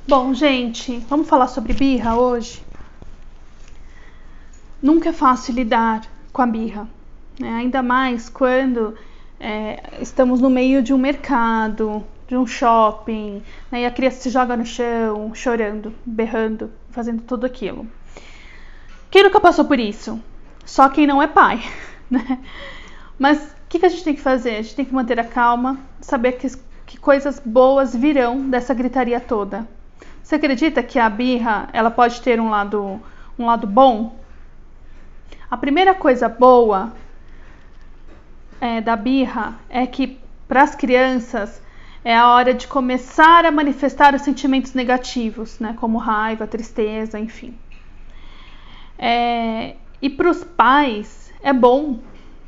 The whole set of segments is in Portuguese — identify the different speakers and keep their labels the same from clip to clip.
Speaker 1: Bom, gente, vamos falar sobre birra hoje? Nunca é fácil lidar com a birra, né? Ainda mais quando estamos no meio de um mercado, de um shopping, né? E a criança se joga no chão, chorando, berrando, fazendo tudo aquilo. Quem nunca passou por isso? Só quem não é pai, né? Mas o que a gente tem que fazer? A gente tem que manter a calma, saber que coisas boas virão dessa gritaria toda. Você acredita que a birra ela pode ter um lado bom? A primeira coisa boa da birra é que para as crianças é a hora de começar a manifestar os sentimentos negativos, né? Como raiva, tristeza, enfim. E para os pais é bom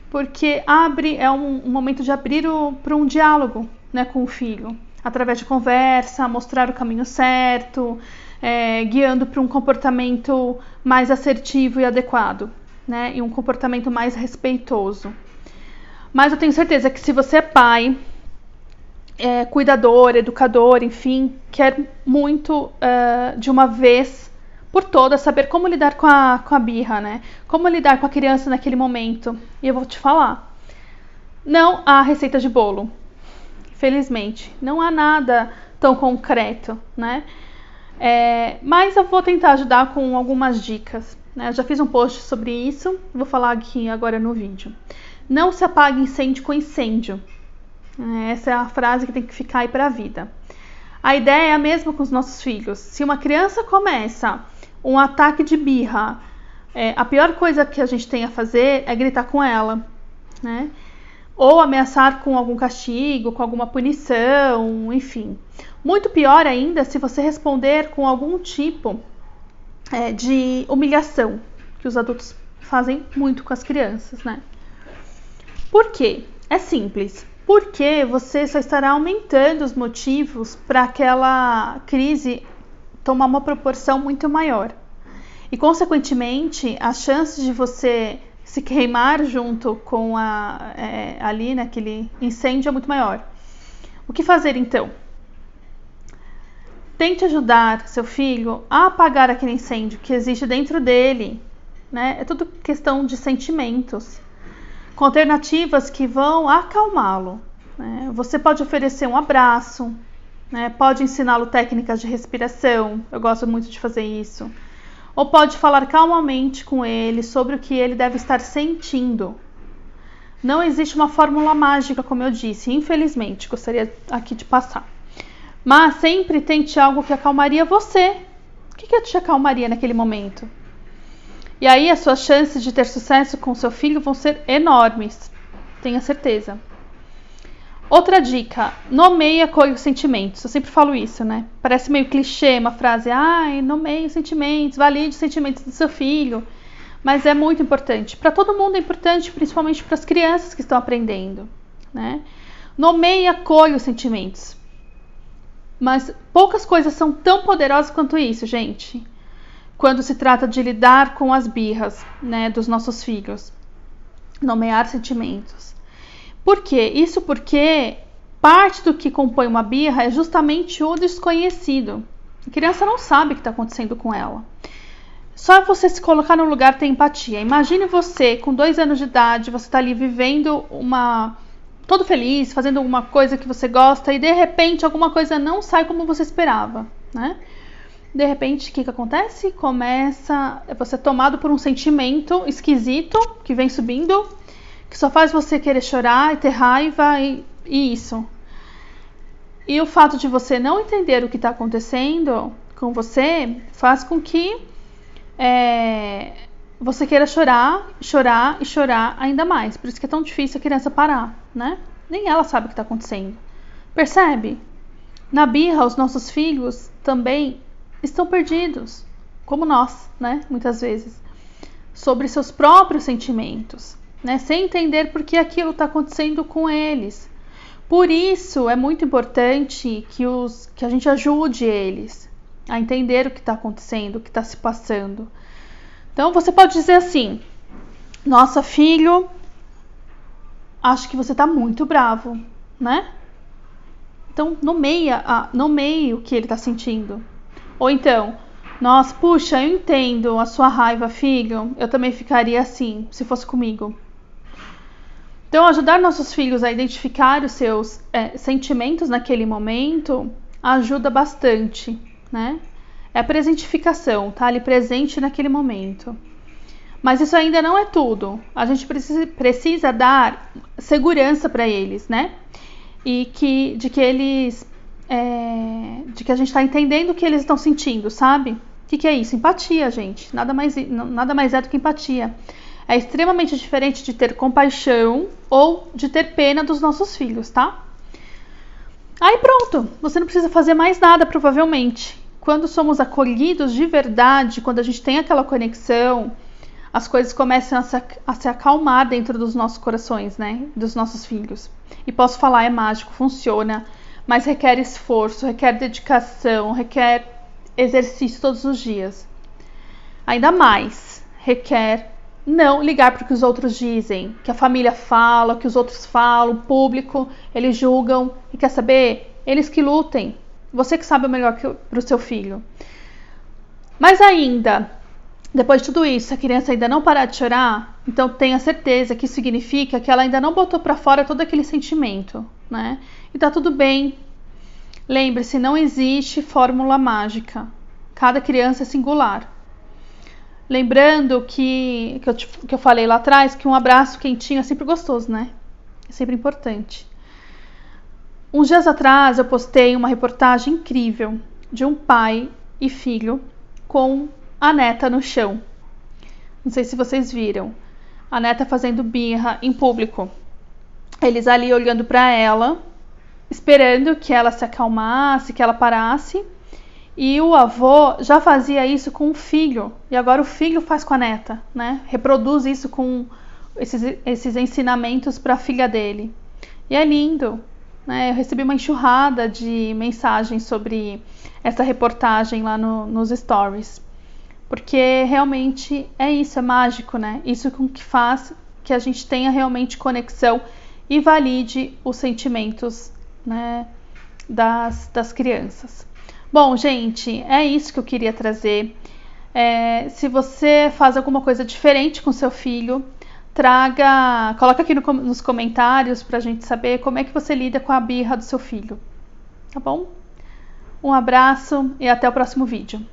Speaker 1: porque é um momento de abrir para um diálogo, né, com o filho, através de conversa, mostrar o caminho certo, guiando para um comportamento mais assertivo e adequado, né, e um comportamento mais respeitoso. Mas eu tenho certeza que se você é pai, cuidador, educador, enfim, quer muito de uma vez por todas saber como lidar com a birra, né? Como lidar com a criança naquele momento. E eu vou te falar, não há receita de bolo. Felizmente, não há nada tão concreto, né? Mas eu vou tentar ajudar com algumas dicas, né? Eu já fiz um post sobre isso, vou falar aqui agora no vídeo. Não se apague incêndio com incêndio. Essa é a frase que tem que ficar aí para a vida. A ideia é a mesma com os nossos filhos. Se uma criança começa um ataque de birra, a pior coisa que a gente tem a fazer é gritar com ela, né? Ou ameaçar com algum castigo, com alguma punição, enfim. Muito pior ainda se você responder com algum tipo de humilhação, que os adultos fazem muito com as crianças, né? Por quê? É simples. Porque você só estará aumentando os motivos para aquela crise tomar uma proporção muito maior. E, consequentemente, as chances de você se queimar junto com ali naquele incêndio é muito maior. O que fazer, então? Tente ajudar seu filho a apagar aquele incêndio que existe dentro dele, né? É tudo questão de sentimentos, com alternativas que vão acalmá-lo, né? Você pode oferecer um abraço, né? Pode ensiná-lo técnicas de respiração, eu gosto muito de fazer isso. Ou pode falar calmamente com ele sobre o que ele deve estar sentindo. Não existe uma fórmula mágica, como eu disse, infelizmente, gostaria aqui de passar. Mas sempre tente algo que acalmaria você. O que te acalmaria naquele momento? E aí as suas chances de ter sucesso com seu filho vão ser enormes, tenha certeza. Outra dica, nomeie a cor e os sentimentos. Eu sempre falo isso, né? Parece meio clichê uma frase, nomeie os sentimentos, valide os sentimentos do seu filho. Mas é muito importante. Para todo mundo é importante, principalmente para as crianças que estão aprendendo, né? Nomeie a cor e os sentimentos. Mas poucas coisas são tão poderosas quanto isso, gente. Quando se trata de lidar com as birras, né, dos nossos filhos. Nomear sentimentos. Por quê? Isso porque parte do que compõe uma birra é justamente o desconhecido. A criança não sabe o que está acontecendo com ela. Só você se colocar no lugar ter empatia. Imagine você, com 2 anos de idade, você está ali vivendo todo feliz, fazendo alguma coisa que você gosta e de repente alguma coisa não sai como você esperava, né? De repente, o que acontece? Começa você é tomado por um sentimento esquisito que vem subindo, que só faz você querer chorar e ter raiva e isso. E o fato de você não entender o que está acontecendo com você faz com que você queira chorar e chorar ainda mais. Por isso que é tão difícil a criança parar, né? Nem ela sabe o que está acontecendo. Percebe? Na birra, os nossos filhos também estão perdidos, como nós, né? Muitas vezes, sobre seus próprios sentimentos, né? Sem entender por que aquilo está acontecendo com eles. Por isso é muito importante que a gente ajude eles a entender o que está acontecendo, o que está se passando. Então você pode dizer assim: nossa, filho, acho que você está muito bravo, né? Então nomeie o que ele está sentindo. Ou então, nossa, puxa, eu entendo a sua raiva, filho, eu também ficaria assim, se fosse comigo. Então, ajudar nossos filhos a identificar os seus sentimentos naquele momento ajuda bastante, né? É a presentificação, tá ali presente naquele momento. Mas isso ainda não é tudo. A gente precisa dar segurança para eles, né? E de que a gente está entendendo o que eles estão sentindo, sabe? O que é isso? Empatia, gente. Nada mais é do que empatia. É extremamente diferente de ter compaixão ou de ter pena dos nossos filhos, tá? Aí pronto, você não precisa fazer mais nada, provavelmente. Quando somos acolhidos de verdade, quando a gente tem aquela conexão, as coisas começam a se acalmar dentro dos nossos corações, né? Dos nossos filhos. E posso falar, é mágico, funciona, mas requer esforço, requer dedicação, requer exercício todos os dias. Ainda mais, requer não ligar para o que os outros dizem, que a família fala, que os outros falam, o público, eles julgam. E quer saber? Eles que lutem. Você que sabe o melhor para o seu filho. Mas ainda, depois de tudo isso, se a criança ainda não parar de chorar, então tenha certeza que isso significa que ela ainda não botou para fora todo aquele sentimento, né? E tá tudo bem. Lembre-se, não existe fórmula mágica. Cada criança é singular. Lembrando que eu falei lá atrás, que um abraço quentinho é sempre gostoso, né? É sempre importante. Uns dias atrás eu postei uma reportagem incrível de um pai e filho com a neta no chão. Não sei se vocês viram. A neta fazendo birra em público. Eles ali olhando para ela, esperando que ela se acalmasse, que ela parasse. E o avô já fazia isso com o filho. E agora o filho faz com a neta, né? Reproduz isso com esses ensinamentos para a filha dele. E é lindo, né? Eu recebi uma enxurrada de mensagens sobre essa reportagem lá nos stories. Porque realmente é isso, é mágico, né? Isso com que faz que a gente tenha realmente conexão e valide os sentimentos, né, das crianças. Bom, gente, é isso que eu queria trazer. Se você faz alguma coisa diferente com seu filho, coloca aqui nos comentários pra gente saber como é que você lida com a birra do seu filho. Tá bom? Um abraço e até o próximo vídeo.